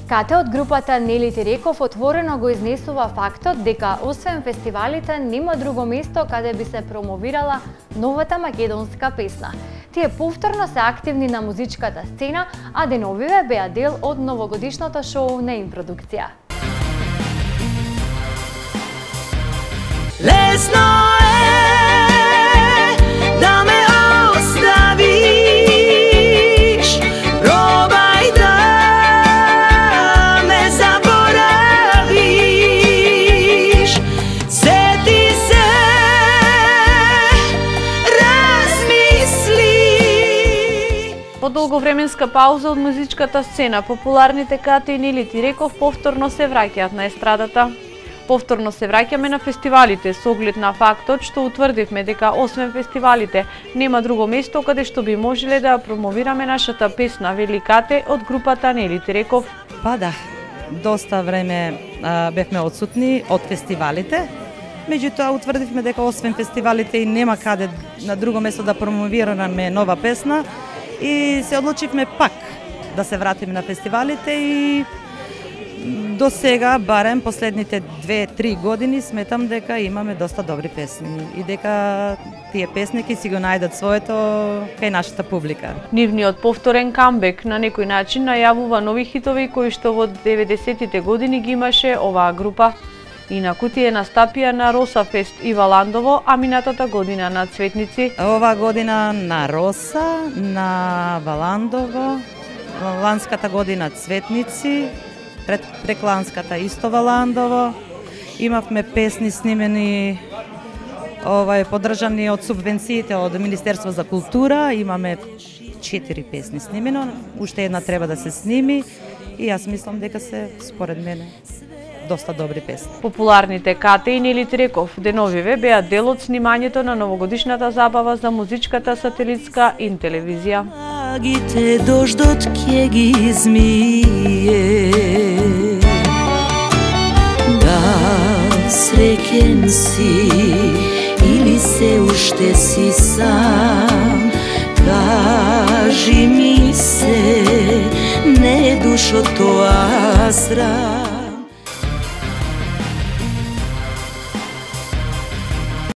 Кате од групата Нели Тереков отворено го изнесува фактот дека освен фестивалите нема друго место каде би се промовирала новата македонска песна. Тие повторно се активни на музичката сцена, а деновиве беа дел од новогодишното шоу на Импродукција. Лесно е да ме оставиш, пробај да ме заборавиш, сети се, размисли. По долговременска пауза од музичката сцена, популарните Кате и Нели Тереков повторно се враќаат на естрадата. Повторно се враќаме на фестивалите со оглед на фактот што утврдивме дека освен фестивалите нема друго место каде што би можеле да промовираме нашата песна, вели Кате од групата Нели Тереков. Па да, доста време бевме одсутни од фестивалите. Меѓутоа утврдивме дека освен фестивалите и нема каде на друго место да промовираме нова песна и се одлучивме пак да се вратиме на фестивалите и до сега, барем последните 2-3 години, сметам дека имаме доста добри песни и дека тие песни ќе си го најдат своето кај нашата публика. Нивниот повторен камбек на некој начин најавува нови хитови кои што во 90-тите години ги имаше оваа група. Инаку тие настапија на Роса Фест и Валандово, а минатата година на Цветници. Оваа година на Роса, на Валандово, ланската година Цветници, прекланската исто Валандово. Имавме песни снимени поддржани од субвенциите од Министерство за култура. Имаме 4 песни снимено, уште една треба да се сними и јас мислам дека се, според мене, доста добри песни. Популарните Кате и Нели Тереков деновиве беа дел од снимањето на новогодишната забава за музичката сателитска Интелевизија. Магите дождот ќе ги измие, да среќен си или се уште си сам, кажи ми се, не душо тоа срам.